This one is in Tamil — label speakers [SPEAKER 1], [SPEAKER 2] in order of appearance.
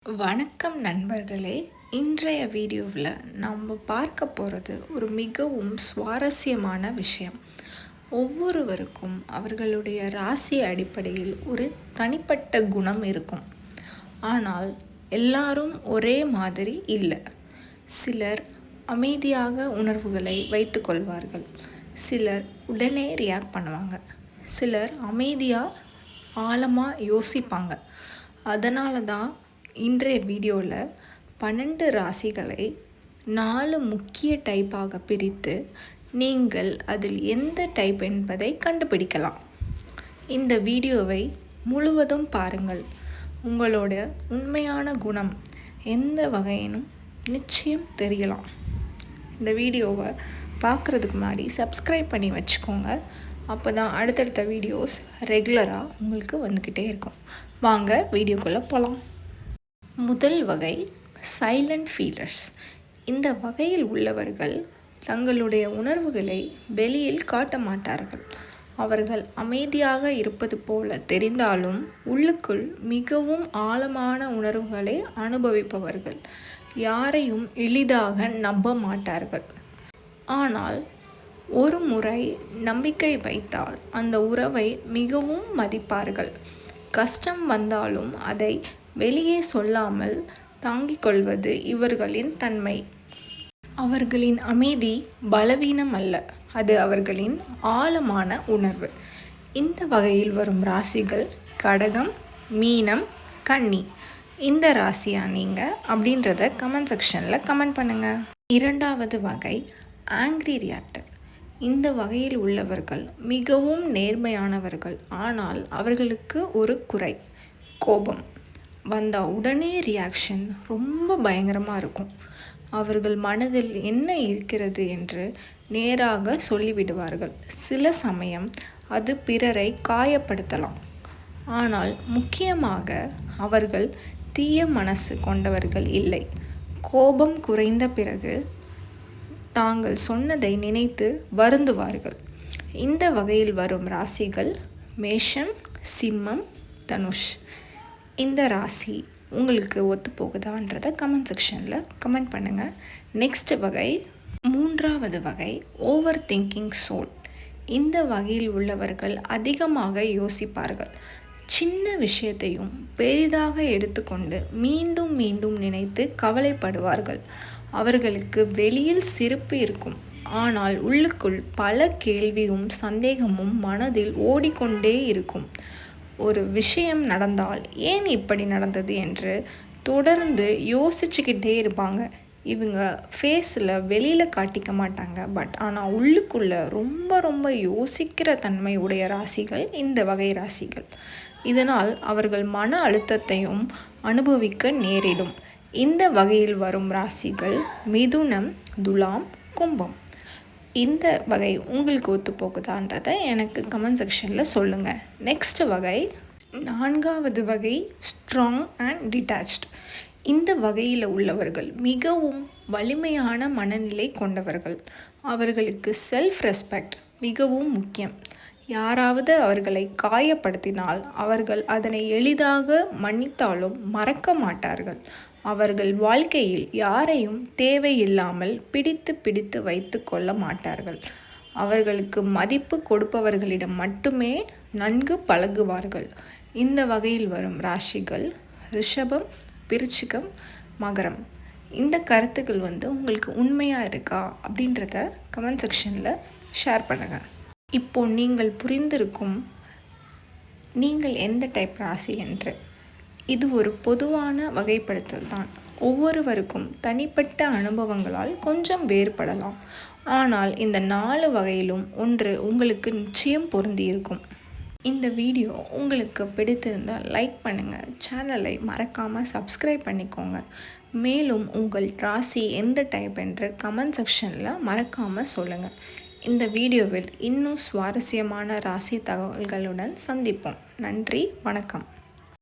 [SPEAKER 1] வணக்கம் நண்பர்களே. இன்றைய வீடியோவில் நம்ம பார்க்க போகிறது ஒரு மிகவும் சுவாரஸ்யமான விஷயம். ஒவ்வொருவருக்கும் அவர்களுடைய ராசி அடிப்படையில் ஒரு தனிப்பட்ட குணம் இருக்கும். ஆனால் எல்லாரும் ஒரே மாதிரி இல்லை. சிலர் அமைதியாக உணர்வுகளை வைத்து கொள்வார்கள். சிலர் உடனே ரியாக்ட் பண்ணுவாங்க. சிலர் அமைதியாக ஆழமாக யோசிப்பாங்க. அதனால தான் இன்றைய வீடியோவில் 12 ராசிகளை 4 முக்கிய டைப்பாக பிரித்து நீங்கள் அதில் எந்த டைப் என்பதை கண்டுபிடிக்கலாம். இந்த வீடியோவை முழுவதும் பாருங்கள். உங்களோட உண்மையான குணம் எந்த வகையினும் நிச்சயம் தெரியலாம். இந்த வீடியோவை பார்க்குறதுக்கு முன்னாடி சப்ஸ்கிரைப் பண்ணி வச்சுக்கோங்க. அப்போ தான் அடுத்தடுத்த வீடியோஸ் ரெகுலராக உங்களுக்கு வந்துக்கிட்டே இருக்கும். வாங்க வீடியோக்குள்ளே போகலாம். முதல் வகை சைலண்ட் ஃபீலர்ஸ். இந்த வகையில் உள்ளவர்கள் தங்களுடைய உணர்வுகளை வெளியில் காட்ட மாட்டார்கள். அவர்கள் அமைதியாக இருப்பது போல தெரிந்தாலும் உள்ளுக்குள் மிகவும் ஆழமான உணர்வுகளை அனுபவிப்பவர்கள். யாரையும் எளிதாக நம்ப மாட்டார்கள். ஆனால் ஒரு முறை நம்பிக்கை வைத்தால் அந்த உறவை மிகவும் மதிப்பார்கள். கஷ்டம் வந்தாலும் அதை வெளியே சொல்லாமல் தாங்கிக் கொள்வது இவர்களின் தன்மை. அவர்களின் அமைதி பலவீனம் அல்ல, அது அவர்களின் ஆழமான உணர்வு. இந்த வகையில் வரும் ராசிகள் கடகம், மீனம், கன்னி. இந்த ராசியா நீங்கள் அப்படின்றத கமெண்ட் செக்ஷனில் கமெண்ட் பண்ணுங்கள். இரண்டாவது வகை ஆங்க்ரி ரியாக்டர். இந்த வகையில் உள்ளவர்கள் மிகவும் நேர்மையானவர்கள். ஆனால் அவர்களுக்கு ஒரு குறை, கோபம் வந்தால் உடனே ரியாக்ஷன் ரொம்ப பயங்கரமாக இருக்கும். அவர்கள் மனதில் என்ன இருக்கிறது என்று நேராக சொல்லிவிடுவார்கள். சில சமயம் அது பிறரை காயப்படுத்தலாம். ஆனால் முக்கியமாக அவர்கள் தீய மனசு கொண்டவர்கள் இல்லை. கோபம் குறைந்த பிறகு தாங்கள் சொன்னதை நினைத்து வருந்துவார்கள். இந்த வகையில் வரும் ராசிகள் மேஷம், சிம்மம், தனுஷ். இந்த ராசி உங்களுக்கு ஒத்து போகுதான்றதை கமெண்ட் செக்ஷனில் கமெண்ட் பண்ணுங்கள். நெக்ஸ்ட் வகை, மூன்றாவது வகை ஓவர் திங்கிங் சோல். இந்த வகையில் உள்ளவர்கள் அதிகமாக யோசிப்பார்கள். சின்ன விஷயத்தையும் பெரிதாக எடுத்துக்கொண்டு மீண்டும் மீண்டும் நினைத்து கவலைப்படுவார்கள். அவர்களுக்கு வெளியில் சிரிப்பு இருக்கும். ஆனால் உள்ளுக்குள் பல கேள்வியும் சந்தேகமும் மனதில் ஓடிக்கொண்டே இருக்கும். ஒரு விஷயம் நடந்தால் ஏன் இப்படி நடந்தது என்று தொடர்ந்து யோசிச்சுக்கிட்டே இருப்பாங்க. இவங்க ஃபேஸில் வெளியில் காட்டிக்க மாட்டாங்க. ஆனால் உள்ளுக்குள்ளே ரொம்ப ரொம்ப யோசிக்கிற தன்மை உடைய ராசிகள் இந்த வகை ராசிகள். இதனால் அவர்கள் மன அழுத்தத்தையும் அனுபவிக்க நேரிடும். இந்த வகையில் வரும் ராசிகள் மிதுனம், துலாம், கும்பம். இந்த வகை உங்களுக்கு ஒத்து போகுதான்றதை எனக்கு கமெண்ட் செக்ஷனில் சொல்லுங்கள். நெக்ஸ்ட் வகை, நான்காவது வகை ஸ்ட்ராங் அண்ட் டிட்டாச்ட். இந்த வகையில் உள்ளவர்கள் மிகவும் வலிமையான மனநிலை கொண்டவர்கள். அவர்களுக்கு செல்ஃப் ரெஸ்பெக்ட் மிகவும் முக்கியம். யாராவது அவர்களை காயப்படுத்தினால் அவர்கள் அதனை எளிதாக மன்னித்தாலும் மறக்க மாட்டார்கள். அவர்கள் வாழ்க்கையில் யாரையும் தேவையில்லாமல் பிடித்து வைத்து கொள்ள மாட்டார்கள். அவர்களுக்கு மதிப்பு கொடுப்பவர்களிடம் மட்டுமே நன்கு பழகுவார்கள். இந்த வகையில் வரும் ராசிகள் ரிஷபம், விருச்சிகம், மகரம். இந்த கருத்துக்கள் உங்களுக்கு உண்மையாக இருக்கா அப்படின்றத கமெண்ட் செக்ஷனில் ஷேர் பண்ணுங்கள். இப்போது நீங்கள் புரிந்திருக்கும் நீங்கள் எந்த டைப் ராசி என்று. இது ஒரு பொதுவான வகைப்படுத்தல் தான். ஒவ்வொருவருக்கும் தனிப்பட்ட அனுபவங்களால் கொஞ்சம் வேறுபடலாம். ஆனால் இந்த 4 வகையிலும் ஒன்று உங்களுக்கு நிச்சயம் பொருந்தியிருக்கும். இந்த வீடியோ உங்களுக்கு பிடித்திருந்தால் லைக் பண்ணுங்கள். சேனலை மறக்காமல் சப்ஸ்கிரைப் பண்ணிக்கோங்க. மேலும் உங்கள் ராசி எந்த டைப் என்று கமெண்ட் செக்ஷனில் மறக்காமல் சொல்லுங்கள். இந்த வீடியோவில் இன்னும் சுவாரஸ்யமான ராசி தகவல்களுடன் சந்திப்போம். நன்றி, வணக்கம்.